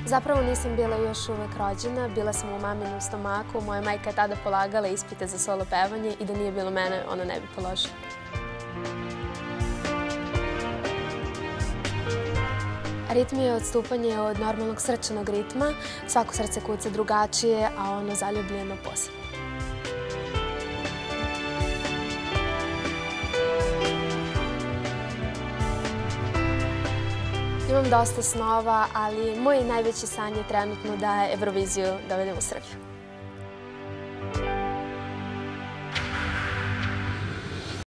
Zapravo nisam bila još uvek rođena, bila sam u maminom stomaku, moja majka je tada polagala ispite za solo pevanje i da nije bilo mene, ona ne bi položila. Ritm je odstupanje od normalnog srčanog ritma, svako srce kuca drugačije, a ono zaljubljeno posebno. Imam dosta snova, ali moj najveći san je trenutno da Euroviziju dovedem u Srbiju.